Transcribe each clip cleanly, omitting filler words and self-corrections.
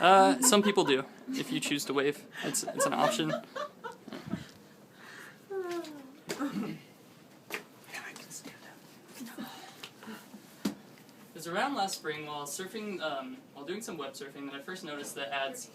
Some people do, if you choose to waive. It's an option. It was around last spring while surfing, while doing some web surfing, that I first noticed that ads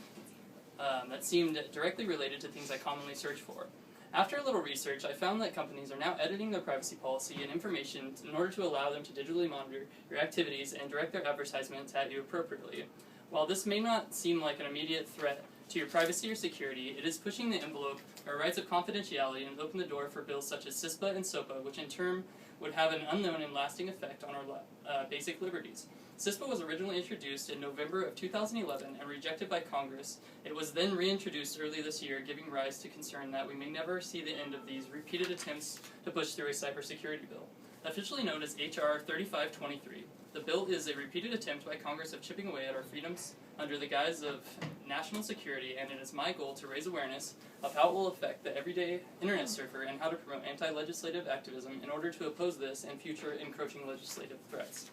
that seemed directly related to things I commonly search for. After a little research, I found that companies are now editing their privacy policy and information in order to allow them to digitally monitor your activities and direct their advertisements at you appropriately. While this may not seem like an immediate threat to your privacy or security, it is pushing the envelope or rights of confidentiality and open the door for bills such as CISPA and SOPA, which in turn would have an unknown and lasting effect on our basic liberties. CISPA was originally introduced in November of 2011 and rejected by Congress. It was then reintroduced early this year, giving rise to concern that we may never see the end of these repeated attempts to push through a cybersecurity bill. Officially known as H.R. 3523, the bill is a repeated attempt by Congress of chipping away at our freedoms under the guise of national security, and it is my goal to raise awareness of how it will affect the everyday internet surfer and how to promote anti-legislative activism in order to oppose this and future encroaching legislative threats.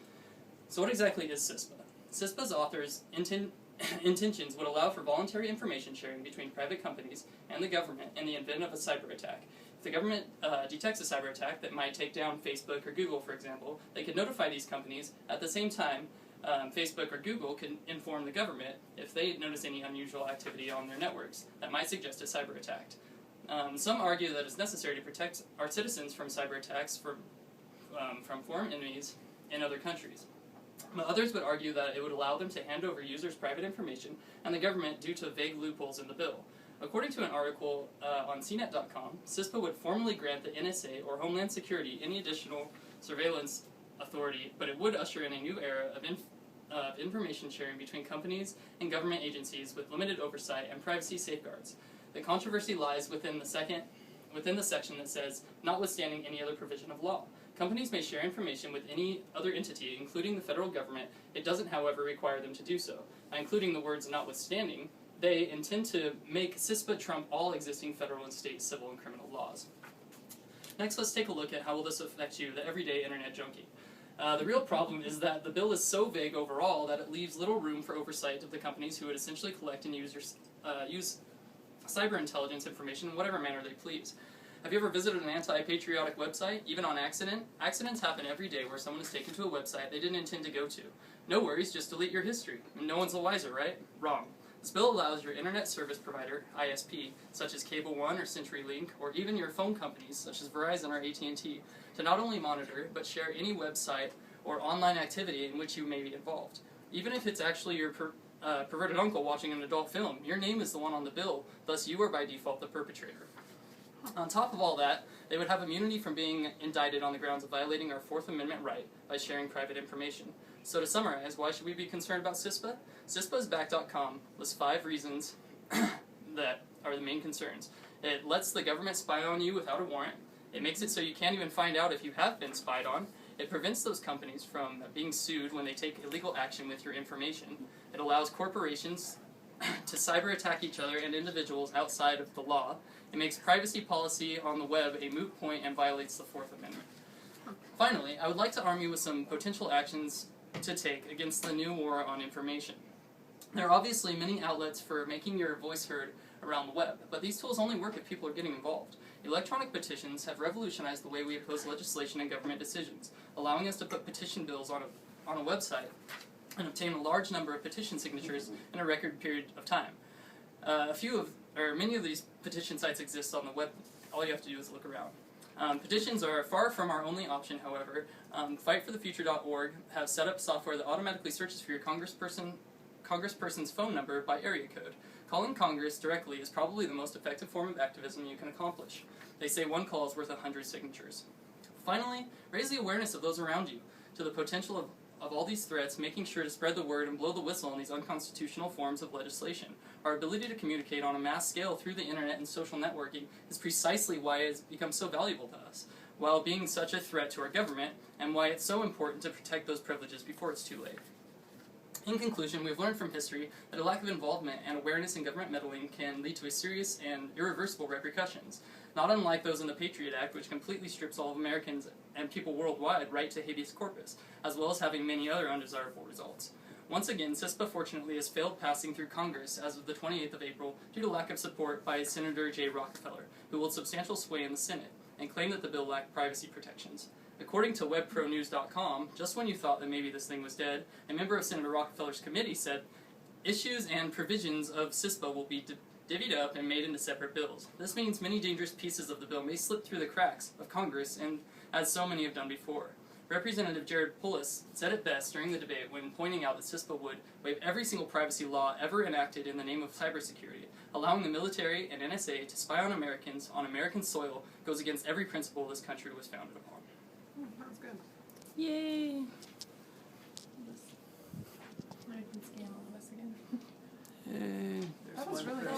So what exactly is CISPA? CISPA's authors' intentions would allow for voluntary information sharing between private companies and the government in the event of a cyber attack. If the government detects a cyber attack that might take down Facebook or Google, for example, they could notify these companies. At the same time, Facebook or Google can inform the government if they notice any unusual activity on their networks that might suggest a cyber attack. Some argue that it's necessary to protect our citizens from cyber attacks from foreign enemies in other countries. But others would argue that it would allow them to hand over users' private information and the government due to vague loopholes in the bill. According to an article on CNET.com, CISPA would formally grant the NSA or Homeland Security any additional surveillance authority, but it would usher in a new era of information sharing between companies and government agencies with limited oversight and privacy safeguards. The controversy lies within the section that says, notwithstanding any other provision of law. Companies may share information with any other entity, including the federal government. It doesn't, however, require them to do so. By including the words notwithstanding, they intend to make CISPA trump all existing federal and state civil and criminal laws. Next, let's take a look at how will this affect you, the everyday internet junkie. The real problem is that the bill is so vague overall that it leaves little room for oversight of the companies who would essentially collect and use cyber intelligence information in whatever manner they please. Have you ever visited an anti-patriotic website, even on accident? Accidents happen every day where someone is taken to a website they didn't intend to go to. No worries, just delete your history. No one's the wiser, right? Wrong. This bill allows your internet service provider, ISP, such as Cable One or CenturyLink, or even your phone companies, such as Verizon or AT&T, to not only monitor, but share any website or online activity in which you may be involved. Even if it's actually your perverted uncle watching an adult film, your name is the one on the bill, thus you are by default the perpetrator. On top of all that, they would have immunity from being indicted on the grounds of violating our Fourth Amendment right by sharing private information. So to summarize, why should we be concerned about CISPA? CISPAsback.com lists 5 reasons that are the main concerns. It lets the government spy on you without a warrant. It makes it so you can't even find out if you have been spied on. It prevents those companies from being sued when they take illegal action with your information. It allows corporations to cyber attack each other and individuals outside of the law. It makes privacy policy on the web a moot point and violates the Fourth Amendment. Finally, I would like to arm you with some potential actions to take against the new war on information. There are obviously many outlets for making your voice heard around the web, but these tools only work if people are getting involved. Electronic petitions have revolutionized the way we oppose legislation and government decisions, allowing us to put petition bills on a website and obtain a large number of petition signatures in a record period of time. Many of these petition sites exist on the web. All you have to do is look around. Petitions are far from our only option, however. Fightforthefuture.org have set up software that automatically searches for your congressperson's phone number by area code. Calling Congress directly is probably the most effective form of activism you can accomplish. They say one call is worth 100 signatures. Finally, raise the awareness of those around you to the potential of all these threats, making sure to spread the word and blow the whistle on these unconstitutional forms of legislation. Our ability to communicate on a mass scale through the internet and social networking is precisely why it has become so valuable to us, while being such a threat to our government, and why it's so important to protect those privileges before it's too late. In conclusion, we've learned from history that a lack of involvement and awareness in government meddling can lead to serious and irreversible repercussions, not unlike those in the Patriot Act, which completely strips all of Americans and people worldwide right to habeas corpus, as well as having many other undesirable results. Once again, CISPA fortunately has failed passing through Congress as of the 28th of April due to lack of support by Senator Jay Rockefeller, who holds substantial sway in the Senate, and claimed that the bill lacked privacy protections. According to webpronews.com, just when you thought that maybe this thing was dead, a member of Senator Rockefeller's committee said, "Issues and provisions of CISPA will be divvied up and made into separate bills. This means many dangerous pieces of the bill may slip through the cracks of Congress, and as so many have done before." Representative Jared Pullis said it best during the debate when pointing out that CISPA would waive every single privacy law ever enacted in the name of cybersecurity. Allowing the military and NSA to spy on Americans on American soil goes against every principle this country was founded upon. That was good. Yay! Now I can scan all of us again. Yay. That was really good.